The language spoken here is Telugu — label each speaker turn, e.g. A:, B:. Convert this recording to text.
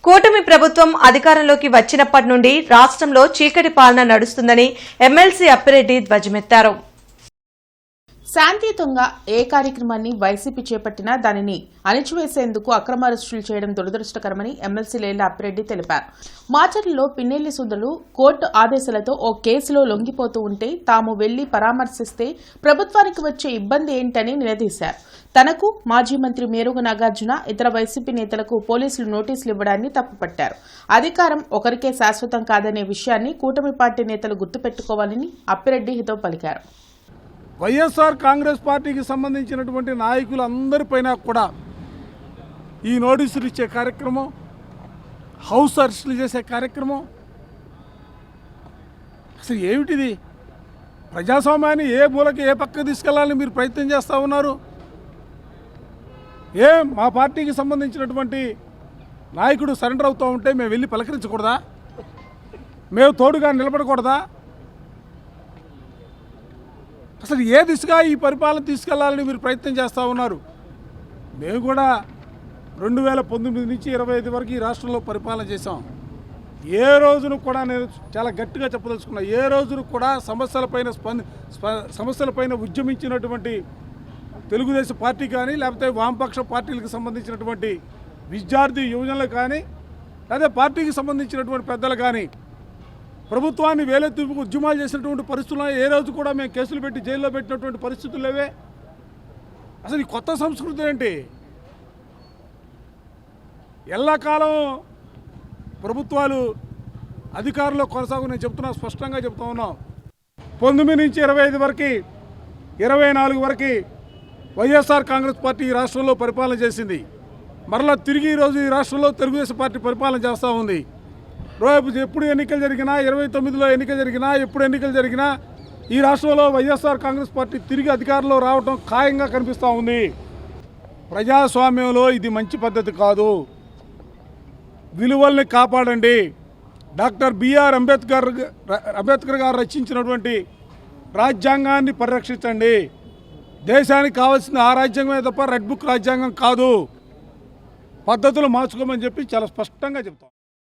A: కూటమి ప్రభుత్వం అధికారంలోకి వచ్చినప్పటి నుండి రాష్ట్రంలో చీకటి పాలన నడుస్తుందని ఎమ్మెల్సీ అప్పిరెడ్డి ధ్వజమెత్తారు.
B: శాంతియుతంగా ఏ కార్యక్రమాన్ని వైసీపీ చేపట్టినా దానిని అణిచివేసేందుకు అక్రమ అరెస్టులు చేయడం దురదృష్టకరమని ఎమ్మెల్సీ లేళ్ల అప్పిరెడ్డి తెలిపారు. మాచర్లలో పిన్నెల్లి సుధలు కోర్టు ఆదేశాలతో ఓ కేసులో లొంగిపోతూ ఉంటే తాము వెళ్లి పరామర్శిస్తే ప్రభుత్వానికి వచ్చే ఇబ్బంది ఏంటని నిలదీశారు. తనకు మాజీ మంత్రి మేరుగ నాగార్జున ఇతర వైసీపీ నేతలకు పోలీసులు నోటీసులు ఇవ్వడాన్ని తప్పుపట్టారు. అధికారం ఒకరికే శాశ్వతం కాదనే విషయాన్ని కూటమి పార్టీ నేతలు గుర్తుపెట్టుకోవాలని అప్పిరెడ్డి హితవు పలికారు.
C: వైఎస్ఆర్ కాంగ్రెస్ పార్టీకి సంబంధించినటువంటి నాయకులందరిపైన కూడా ఈ నోటీసులు ఇచ్చే కార్యక్రమం, హౌస్ అరెస్టులు చేసే కార్యక్రమం అసలు ఏమిటిది? ప్రజాస్వామ్యాన్ని ఏ మూలకి ఏ పక్కకు తీసుకెళ్లాలని మీరు ప్రయత్నం చేస్తూ ఉన్నారు? మా పార్టీకి సంబంధించినటువంటి నాయకుడు సరెండర్ అవుతూ ఉంటే మేము వెళ్ళి పలకరించకూడదా? మేము తోడుగా నిలబడకూడదా? అసలు ఏ దిశగా ఈ పరిపాలన తీసుకెళ్లాలని మీరు ప్రయత్నం చేస్తూ ఉన్నారు? మేము కూడా 2019 నుంచి 25 వరకు ఈ రాష్ట్రంలో పరిపాలన చేశాం. ఏ రోజును కూడా నేను చాలా గట్టిగా చెప్పదలుచుకున్నా, ఏ రోజును కూడా సమస్యలపైన ఉద్యమించినటువంటి తెలుగుదేశం పార్టీ కానీ లేకపోతే వామపక్ష పార్టీలకు సంబంధించినటువంటి విద్యార్థి యువజనులు కానీ లేదా పార్టీకి సంబంధించినటువంటి పెద్దలు కానీ ప్రభుత్వాన్ని వేలెత్తి ఉద్యమాలు చేసినటువంటి పరిస్థితుల్లో ఏ రోజు కూడా మేము కేసులు పెట్టి జైల్లో పెట్టినటువంటి పరిస్థితులు లేవే. అసలు ఈ కొత్త సంస్కృతి ఏంటి? ఎల్లకాలం ప్రభుత్వాలు అధికారంలో కొనసాగు నేను చెప్తున్నా, స్పష్టంగా చెప్తా ఉన్నాం. 19 నుంచి 25 వరకు 24 వరకు వైఎస్ఆర్ కాంగ్రెస్ పార్టీ ఈ రాష్ట్రంలో పరిపాలన చేసింది. మరలా తిరిగి ఈరోజు ఈ రాష్ట్రంలో తెలుగుదేశం పార్టీ పరిపాలన చేస్తూ ఉంది. రేపు ఎప్పుడు ఎన్నికలు జరిగినా, 29లో ఎన్నికలు జరిగినా, ఎప్పుడు ఎన్నికలు జరిగినా ఈ రాష్ట్రంలో వైఎస్ఆర్ కాంగ్రెస్ పార్టీ తిరిగి అధికారంలో రావడం ఖాయంగా కనిపిస్తూ ఉంది. ప్రజాస్వామ్యంలో ఇది మంచి పద్ధతి కాదు. విలువల్ని కాపాడండి. డాక్టర్ బిఆర్ అంబేద్కర్ గారు రచించినటువంటి రాజ్యాంగాన్ని పరిరక్షించండి. దేశానికి కావాల్సిన ఆ రాజ్యాంగమే తప్ప రెడ్ బుక్ రాజ్యాంగం కాదు. పద్ధతులు మార్చుకోమని చెప్పి చాలా స్పష్టంగా చెప్తాం.